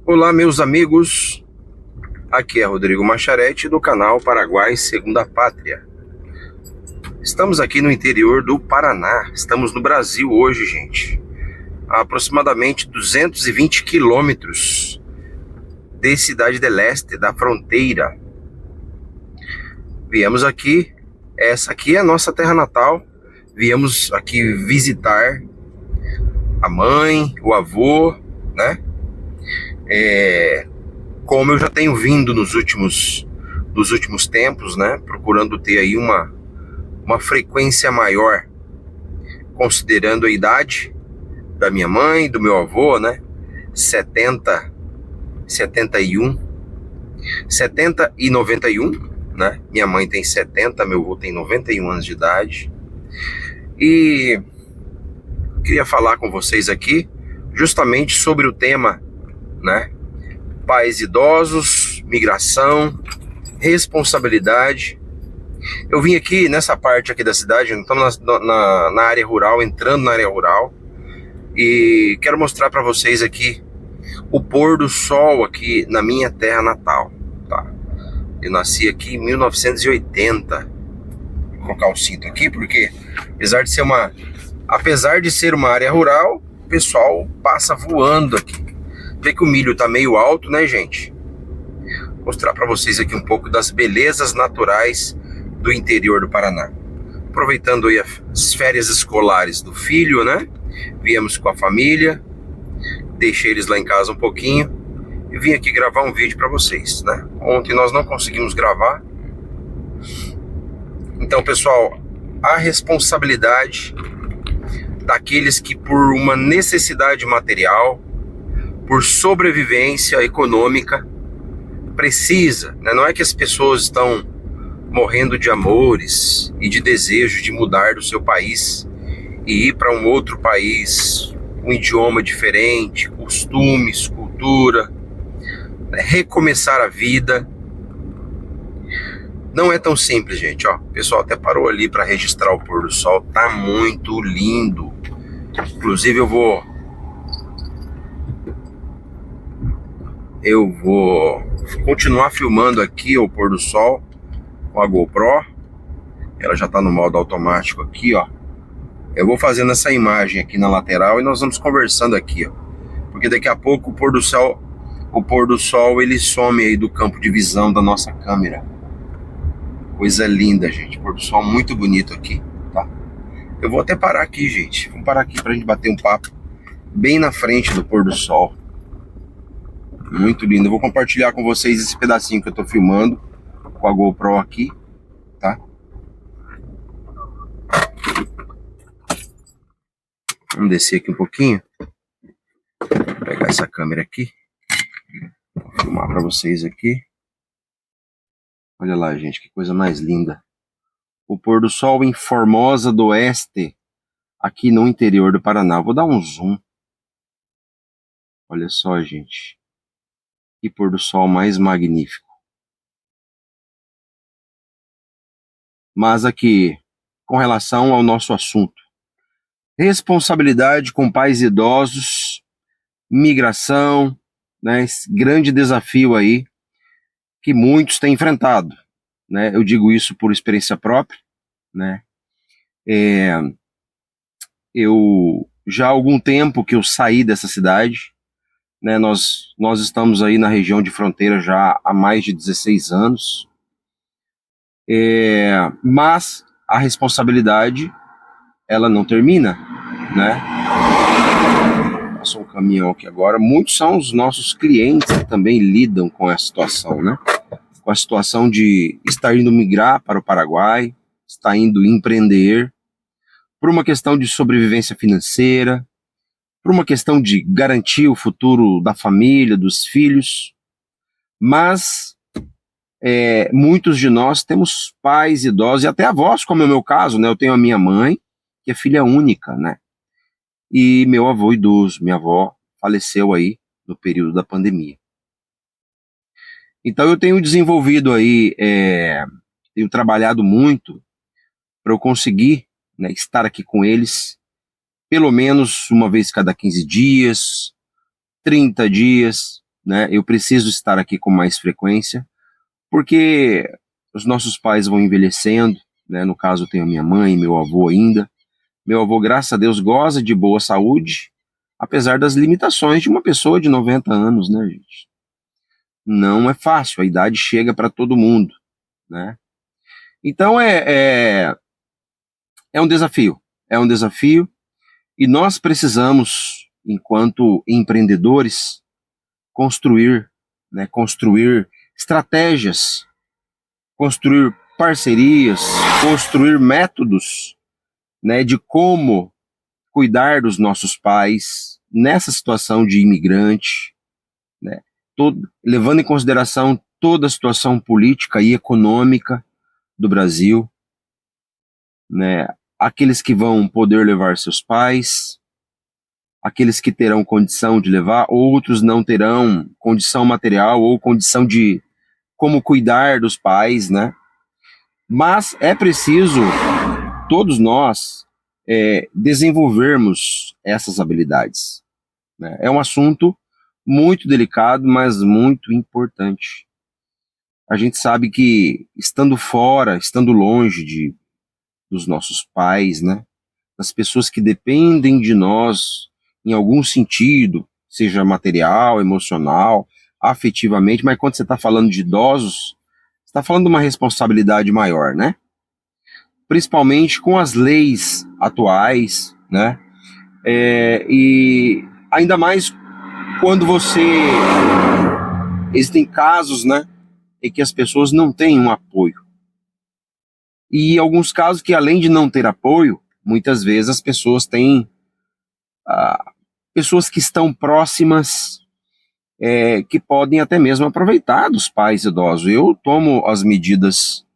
Olá, meus amigos. Aqui é Rodrigo Macharete do canal Paraguai Segunda Pátria. Estamos aqui no interior do Paraná. Estamos no Brasil hoje, gente. A aproximadamente 220 quilômetros de Cidade del Este, da fronteira. Viemos aqui. Essa aqui é a nossa terra natal. Viemos aqui visitar a mãe, o avô, né? Como eu já tenho vindo nos últimos tempos, né? Procurando ter aí uma frequência maior, considerando a idade da minha mãe, do meu avô, né? 70 e 91, né? Minha mãe tem 70, meu avô tem 91 anos de idade. E queria falar com vocês aqui justamente sobre o tema, né? Pais idosos, migração, responsabilidade. Eu vim aqui nessa parte aqui da cidade, estamos na área rural, entrando na área rural, e quero mostrar para vocês aqui o pôr do sol aqui na minha terra natal, tá? Eu nasci aqui em 1980. Vou colocar um cinto aqui porque apesar de ser uma área rural, o pessoal passa voando aqui. Vê que o milho tá meio alto, né, gente? Vou mostrar para vocês aqui um pouco das belezas naturais do interior do Paraná. Aproveitando aí as férias escolares do filho, né? Viemos com a família, deixei eles lá em casa um pouquinho e vim aqui gravar um vídeo para vocês, né? Ontem nós não conseguimos gravar. Então, pessoal, a responsabilidade daqueles que por uma necessidade material, por sobrevivência econômica, precisa, né? Não é que as pessoas estão morrendo de amores e de desejo de mudar do seu país e ir para um outro país, um idioma diferente, costumes, cultura, né? Recomeçar a vida. Não é tão simples, gente, ó. O pessoal até parou ali para registrar o pôr do sol, tá muito lindo. Inclusive eu vou continuar filmando aqui o pôr do sol com a GoPro. Ela já tá no modo automático aqui, ó. Eu vou fazendo essa imagem aqui na lateral e nós vamos conversando aqui, ó. Porque daqui a pouco o pôr do sol ele some aí do campo de visão da nossa câmera. Coisa linda, gente. Pôr do sol muito bonito aqui, tá? Eu vou até parar aqui, gente. Vamos parar aqui pra gente bater um papo bem na frente do pôr do sol. Muito lindo. Eu vou compartilhar com vocês esse pedacinho que eu tô filmando com a GoPro aqui, tá? Vamos descer aqui um pouquinho. Vou pegar essa câmera aqui. Vou filmar pra vocês aqui. Olha lá, gente, que coisa mais linda. O pôr do sol em Formosa do Oeste, aqui no interior do Paraná. Vou dar um zoom. Olha só, gente. Que pôr do sol mais magnífico. Mas aqui, com relação ao nosso assunto. Responsabilidade com pais idosos, migração, né? Esse grande desafio aí que muitos têm enfrentado, né? Eu digo isso por experiência própria, né? Eu já há algum tempo que eu saí dessa cidade, né? Nós estamos aí na região de fronteira já há mais de 16 anos, mas a responsabilidade ela não termina, né? Passou um caminhão aqui agora. Muitos são os nossos clientes que também lidam com essa situação, né? Com a situação de estar indo migrar para o Paraguai, estar indo empreender, por uma questão de sobrevivência financeira, por uma questão de garantir o futuro da família, dos filhos. Mas muitos de nós temos pais idosos e até avós, como é o meu caso, né? Eu tenho a minha mãe, que é filha única, né? E meu avô idoso, minha avó, faleceu aí no período da pandemia. Então eu tenho desenvolvido aí, tenho trabalhado muito para eu conseguir, né, estar aqui com eles, pelo menos uma vez cada 15 dias, 30 dias, né? Eu preciso estar aqui com mais frequência, porque os nossos pais vão envelhecendo, né? No caso, eu tenho minha mãe, meu avô ainda. Meu avô, graças a Deus, goza de boa saúde, apesar das limitações de uma pessoa de 90 anos, né, gente? Não é fácil, a idade chega para todo mundo, né? Então é um desafio, e nós precisamos, enquanto empreendedores, construir, né, construir estratégias, construir parcerias, construir métodos, né, de como cuidar dos nossos pais nessa situação de imigrante, né, levando em consideração toda a situação política e econômica do Brasil, né, aqueles que vão poder levar seus pais, aqueles que terão condição de levar, outros não terão condição material ou condição de como cuidar dos pais, né? Mas é preciso todos nós desenvolvermos essas habilidades, né? É um assunto muito delicado, mas muito importante. A gente sabe que estando fora, estando longe dos nossos pais, né? Das pessoas que dependem de nós em algum sentido, seja material, emocional, afetivamente, mas quando você está falando de idosos, você está falando de uma responsabilidade maior, né? Principalmente com as leis atuais, né? E ainda mais quando existem casos, né, em que as pessoas não têm um apoio. E alguns casos que, além de não ter apoio, muitas vezes as pessoas têm pessoas que estão próximas, que podem até mesmo aproveitar dos pais idosos. Eu tomo as medidas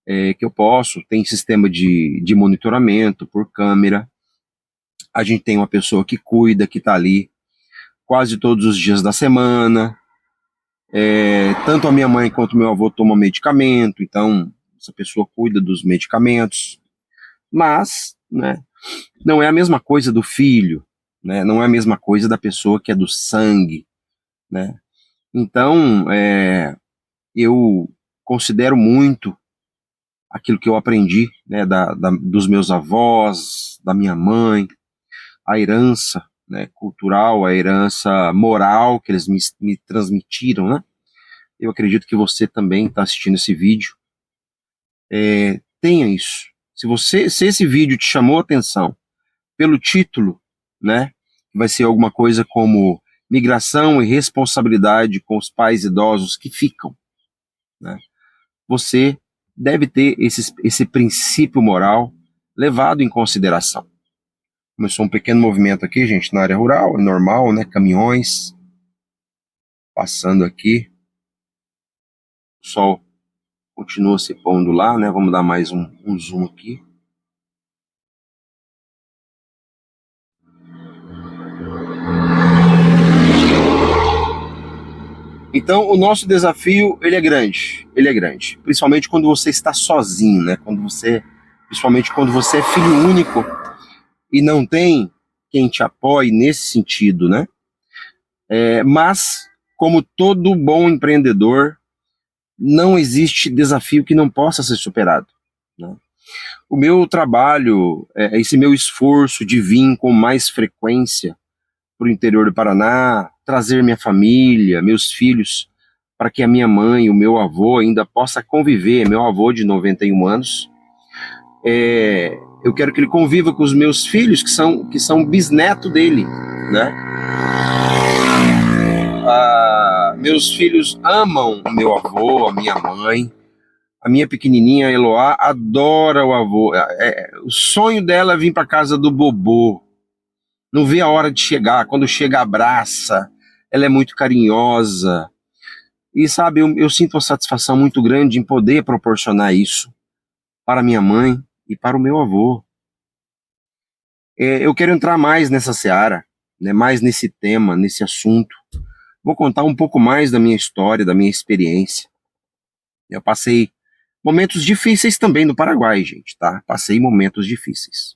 que eu posso, tem sistema de monitoramento por câmera, a gente tem uma pessoa que cuida, que está ali quase todos os dias da semana, tanto a minha mãe quanto meu avô tomam medicamento, então essa pessoa cuida dos medicamentos, mas, né, não é a mesma coisa do filho, né, não é a mesma coisa da pessoa que é do sangue, né? Então, eu considero muito aquilo que eu aprendi, né, dos meus avós, da minha mãe, a herança, né, cultural, a herança moral que eles me transmitiram, né? Eu acredito que você também está assistindo esse vídeo. Tenha isso. Se esse vídeo te chamou a atenção pelo título, né, vai ser alguma coisa como migração e responsabilidade com os pais idosos que ficam, né? Você deve ter esse princípio moral levado em consideração. Começou um pequeno movimento aqui, gente, na área rural, é normal, né? Caminhões passando aqui. O sol continua se pondo lá, né? Vamos dar mais um zoom aqui. Então, o nosso desafio, ele é grande, principalmente quando você está sozinho, né? Principalmente quando você é filho único e não tem quem te apoie nesse sentido, né? Mas, como todo bom empreendedor, não existe desafio que não possa ser superado, né? O meu trabalho, esse meu esforço de vir com mais frequência para o interior do Paraná, trazer minha família, meus filhos, para que a minha mãe e o meu avô ainda possa conviver, meu avô de 91 anos, eu quero que ele conviva com os meus filhos, que são bisneto dele, né? Meus filhos amam meu avô, a minha mãe. A minha pequenininha Eloá adora o avô. O sonho dela é vir para casa do bobô. Não vê a hora de chegar. Quando chega, abraça. Ela é muito carinhosa. E sabe, eu sinto uma satisfação muito grande em poder proporcionar isso para minha mãe e para o meu avô. Eu quero entrar mais nessa seara, né, mais nesse tema, nesse assunto. Vou contar um pouco mais da minha história, da minha experiência. Eu passei momentos difíceis também no Paraguai, gente, tá? Passei momentos difíceis.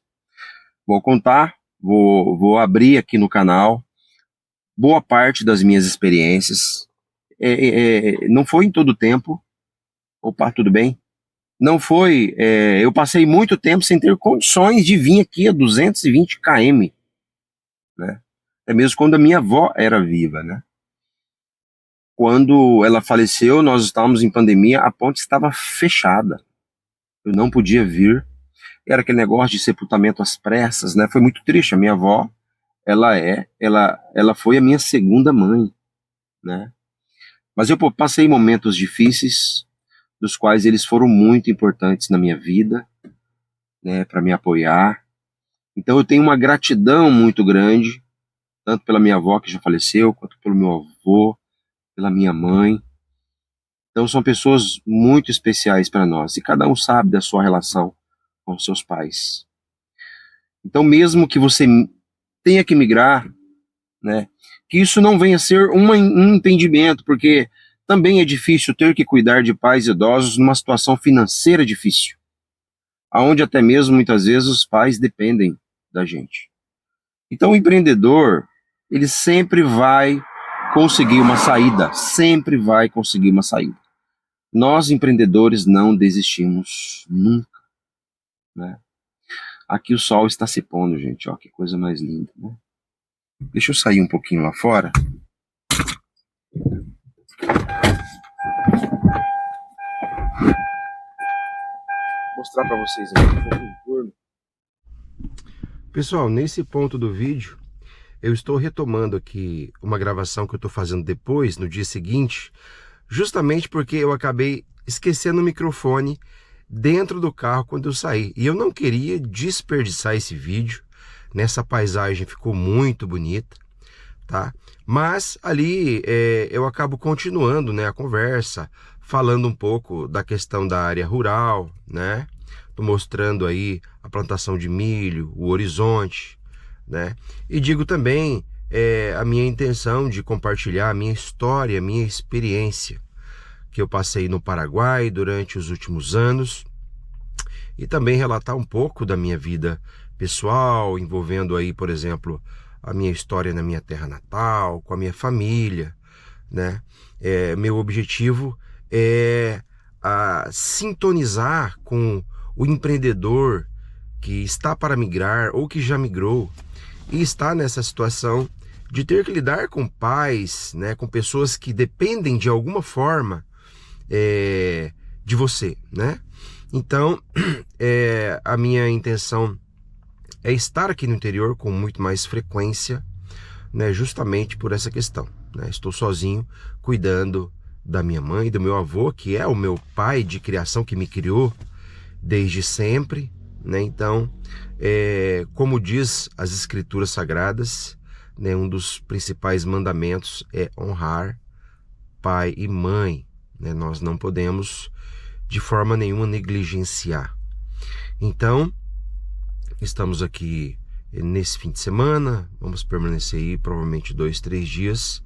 Vou contar, vou abrir aqui no canal boa parte das minhas experiências. Não foi em todo o tempo. Opa, tudo bem? Não foi. Eu passei muito tempo sem ter condições de vir aqui a 220 km, né? Até mesmo quando a minha avó era viva, né? Quando ela faleceu, nós estávamos em pandemia, a ponte estava fechada. Eu não podia vir. Era aquele negócio de sepultamento às pressas, né? Foi muito triste. A minha avó, ela foi a minha segunda mãe, né? Mas eu passei momentos difíceis, dos quais eles foram muito importantes na minha vida, né, para me apoiar. Então eu tenho uma gratidão muito grande, tanto pela minha avó que já faleceu, quanto pelo meu avô, pela minha mãe. Então são pessoas muito especiais para nós, e cada um sabe da sua relação com seus pais. Então mesmo que você tenha que migrar, né, que isso não venha a ser um impedimento, porque também é difícil ter que cuidar de pais idosos numa situação financeira difícil, aonde até mesmo muitas vezes os pais dependem da gente. Então o empreendedor, ele sempre vai conseguir uma saída, sempre vai conseguir uma saída. Nós empreendedores não desistimos nunca, né? Aqui o sol está se pondo, gente, ó, que coisa mais linda, né? Deixa eu sair um pouquinho lá fora. Mostrar para vocês aqui. Pessoal, nesse ponto do vídeo, eu estou retomando aqui uma gravação que eu estou fazendo depois, no dia seguinte, justamente porque eu acabei esquecendo o microfone dentro do carro quando eu saí. E eu não queria desperdiçar esse vídeo, nessa paisagem ficou muito bonita, tá? Mas ali eu acabo continuando, né, a conversa, falando um pouco da questão da área rural, né? Tô mostrando aí a plantação de milho, o horizonte, né? E digo também a minha intenção de compartilhar a minha história, a minha experiência, que eu passei no Paraguai durante os últimos anos, e também relatar um pouco da minha vida pessoal, envolvendo aí, por exemplo, a minha história na minha terra natal, com a minha família, né? Meu objetivo é sintonizar com o empreendedor que está para migrar ou que já migrou e está nessa situação de ter que lidar com pais, né, com pessoas que dependem de alguma forma de você, né? Então, a minha intenção é estar aqui no interior com muito mais frequência, né, justamente por essa questão, né? Estou sozinho cuidando da minha mãe, do meu avô, que é o meu pai de criação, que me criou desde sempre, né? Então, como diz as escrituras sagradas, né, um dos principais mandamentos é honrar pai e mãe, né? Nós não podemos de forma nenhuma negligenciar. Então, estamos aqui nesse fim de semana, vamos permanecer aí provavelmente 2, 3 dias,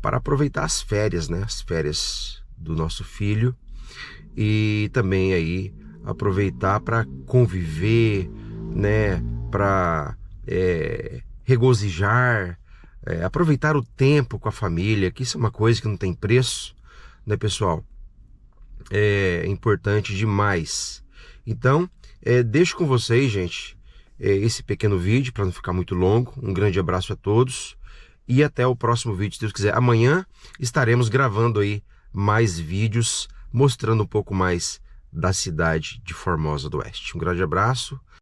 para aproveitar as férias, né? As férias do nosso filho, e também aí aproveitar para conviver, né? Para regozijar, aproveitar o tempo com a família, que isso é uma coisa que não tem preço, né, pessoal? É importante demais. Então, deixo com vocês, gente, esse pequeno vídeo para não ficar muito longo. Um grande abraço a todos e até o próximo vídeo, se Deus quiser. Amanhã estaremos gravando aí mais vídeos mostrando um pouco mais da cidade de Formosa do Oeste. Um grande abraço.